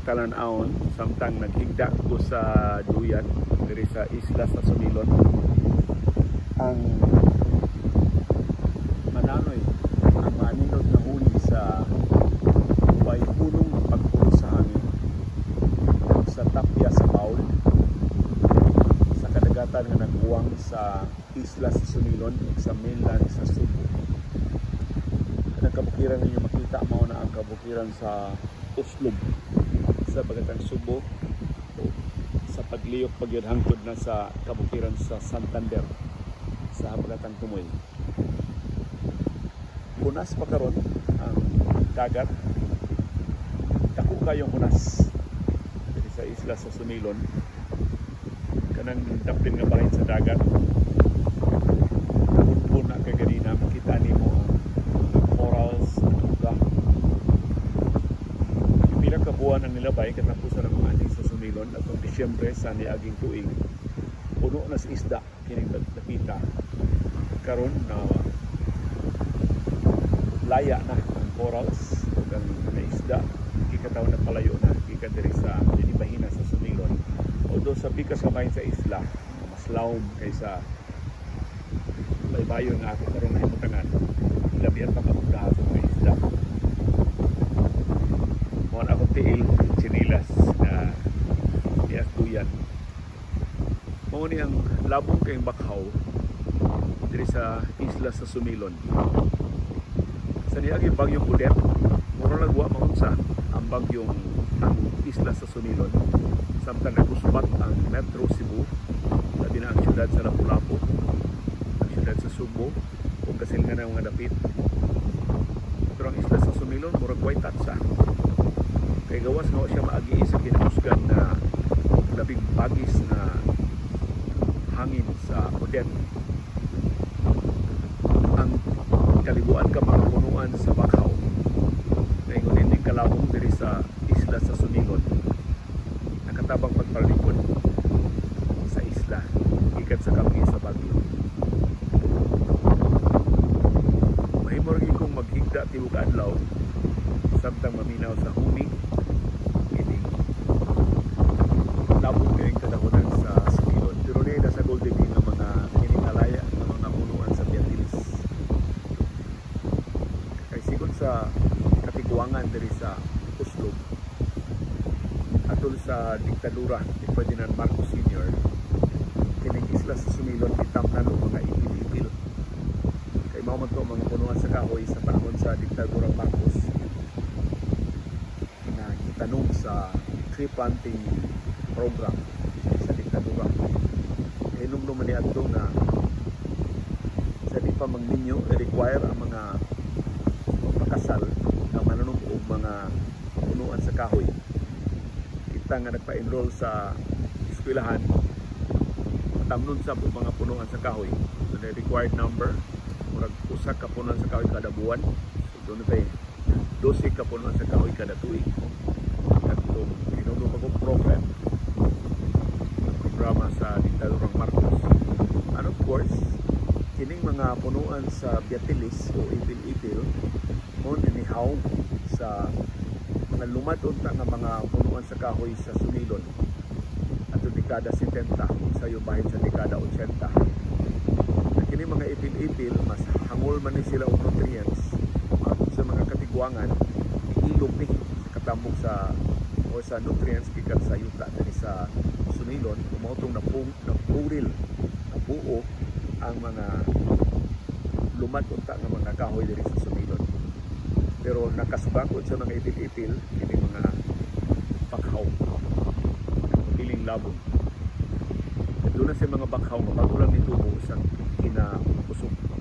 talan-aon samtang naghigda ko sa duyan diri sa isla sa Sumilon. Ang mananoy ang maninod na huli sa way punong pagpulo sa hangin sa tapya sa Baul sa kadagatan nga nagbuwang sa isla sa Sumilon ug sa mainland sa Subo. Kanang kabukiran ninyo makita mao na ang kabukiran sa Uslob sa bagatang Subo o sa pagliyok pagyud hangtod na sa kabukiran sa Santander sa bagatang Tumoy. Hunas pa karon ang dagat, dako kayong hunas dito sa isla sa Sumilon. Kanang daplin nga bahin sa dagat, punpun na kaganina makita nimo ang corals na pila ka buwan ang nilabay katapusan ng mga ani sa Sumilon atong Disyembre sa niaging tuig. Puno na sa isda kining dapita. Karon na laya na ang corals ug ang isda gikataw na palayo na gikan diri sa dinibahina sa Sumilon. Although sa pikas kamay sa isla mas lawom kaysa baybayon nga ako karon na himutangan labihan pa kapuntahan sa mga isda. Mga akong tiil sinilas na diatuyan. Mao ni ang labong kayong bakhaw diri sa isla sa Sumilon. Sa niaging bagyong Odette, mura nagwa maunsa ang bagyong ang isla sa Sumilon. Samtang nagusbat ang Metro Cebu, labi na ang syudad sa Lapu-Lapu, ang syudad sa Subo, o kasilngan ng mga dapit. Pero ang isla sa Sumilon, mura kway tatsa. Kay gawas nga siya maagi sa kinahusgan na labing bagis na hangin sa Odette. Ang kalibuan ka mga punuan sa bakhaw ngayon hindi kalabong diri sa isla sa Sumilon nakatabang pagpalikod sa isla ikat sa kami sa bagyo. Mahimorgi kong maghigda tiwag adlaw samtang maminaw sa humi ini labong kayong kadahunan sa Sumilon pero rin nasa Golden Ring ng mga kinikalaya ng mga punuan sa Biatilis. Sa katiguangan diri sa Uslob atol sa diktadura ni Ferdinand Marcos Sr. kining isla sa Sumilon itamnan og mga ipil-ipil kay mao man to mga punuan sa kahoy sa panahon sa diktadura Marcos na gitanong sa tree planting program sa diktadura. Hinumdum man niadto na sa di pa magninyo i-require ang mga kasal na manunong og mga punuan sa kahoy. Kita nga nagpa-enroll sa eskwelahan matamnon sa mga punuan sa kahoy. So, the required number murag usa ka punuan sa kahoy kada buwan. So doon pa 12 ka punuan sa kahoy kada tuig. Katong hinumdum ako program programa sa diktadurang Marcos. And of course, kining mga punuan sa Biatilis o ipil-ipil mo ninihaw sa mga lumad-unta nga mga punuan sa kahoy sa Sumilon ato dekada 70 sa bahin sa dekada 80. Kini mga ipil-ipil mas hangol man ni sila og nutrients sa mga katiguangan ilog ni sa katambok sa o sa nutrients gikan sa yuta diri sa Sumilon umotong na puril na buo ang mga lumad-unta nga mga kahoy diri sa Sumilon. Pero nakasubakod sa mga ipil-ipil kini mga bakhaw piling labong. Doon na sa mga bakhaw nga bago lang nitubo sa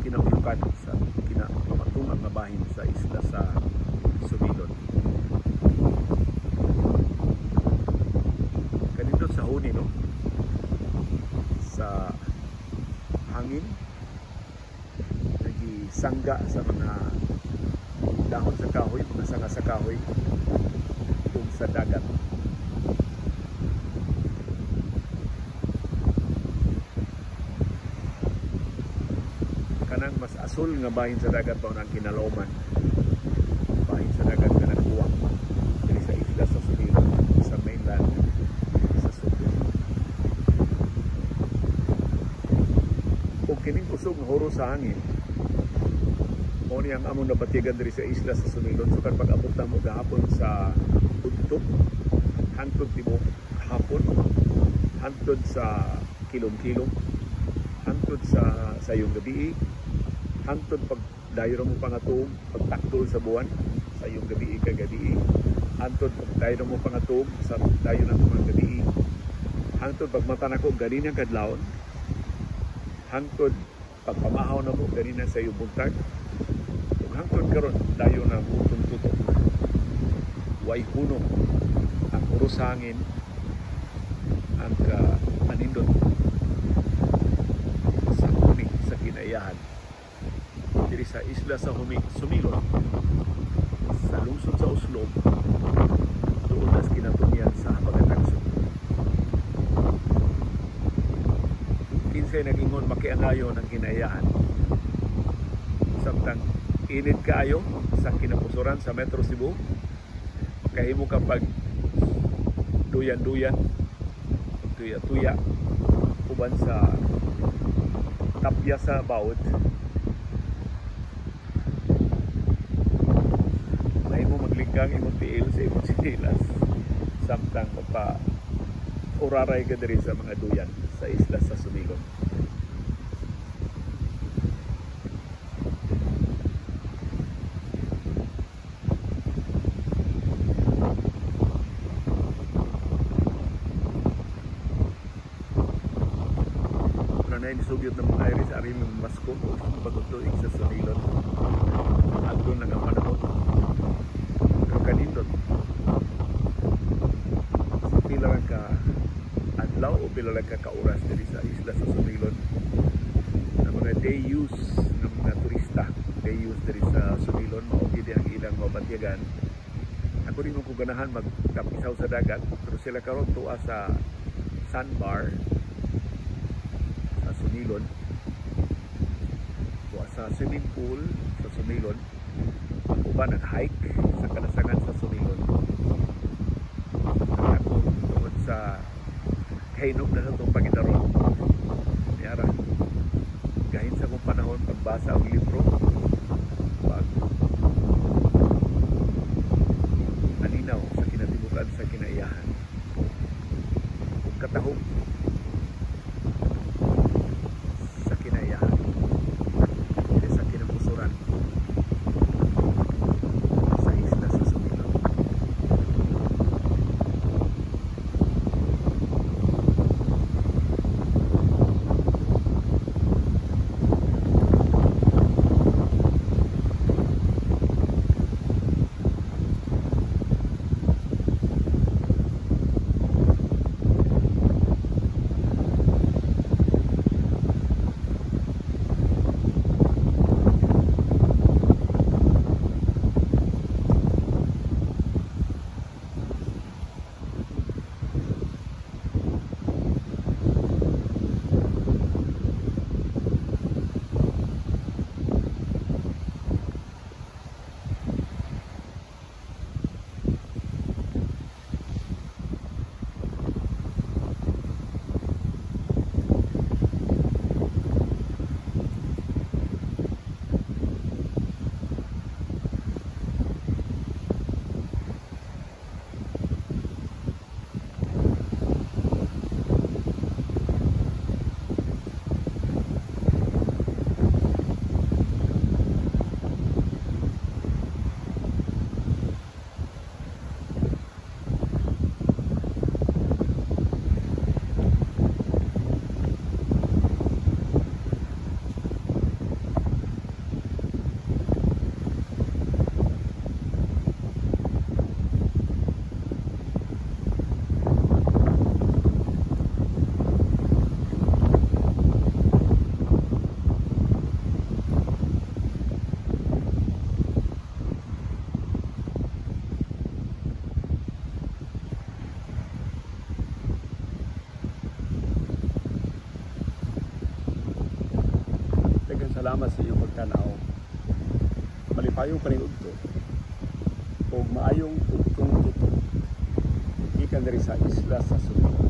kinauyukan sa kinapatungang nga bahin sa isla sa Sumilon. Kanindot sa huni no sa hangin nagisangga sa mga dahon sa kahoy, mga sanga sa kahoy ug sa dagat. Kanang mas asul nga bahin sa dagat pa ang kinaloman. Bahin sa dagat ka nagbuwang diri sa isla sa Sumilon. kining kusog nga huro sa hangin mo ni ang among napatigan diri sa isla sa Sumilon. So kan pag-abot na mo gahapon sa udto hangtod tibok hapon, hangtod sa kilom-kilom, hangtod sa sayong gabi, hangtod pag dayo mo pangatog pagtakdol sa buwan sayong gabi kay gabi, hangtod pag dayo mo pangatog sa dayo ng mga gabi, hangtod pag mata nako ganina kadlawon, hangtod pagpamahaw na mo ganina sa iyong buntag, hangtod karon dayo na butong tutok way hunong ang uros hangin ang anindot sa huni sa kinaiyahan diri sa isla sa Sumilon sa lungsod sa Oslob doon nas kinatunyan sa Habagatagso. Kinsay nagingon makiangayo ng kinaiyahan samtang init kaayo sa kinapusuran sa Metro Cebu, makahimo kapag duyan-duyan, tuya-tuya uban sa tapya sa bawod. Mahimo maglinggang imong tiil sa imong sinilas samtang magpa-uraray ka diri sa mga duyan sa isla sa Sumilon. Sugyot ng mga iris ari ng Masko o pagtutuig sa Sumilon agdo na nga panahon pero kanindot sa pila lang ka adlaw o pila lang ka kauras diri sa isla sa Sumilon na mga day use ng mga turista day use diri sa Sumilon mao gid ang ilang mabatyagan. Ako rin mo ko ganahan magtapisaw sa dagat pero sila karon tuwa sa sandbar Sumilon o sa swimming pool sa Sumilon uban ang hike sa kalasangan sa Sumilon ako tungod sa kainog na itong Panginoon niyara gahin sa kong panahon pagbasa ang libro pag alinaw sa kinatibukan sa kinaiyahan katahog salamat sa iyong pagtanaw. Malipayong paningudto o maayong tugtong tutok ikan diri sa isla sa Sumilon.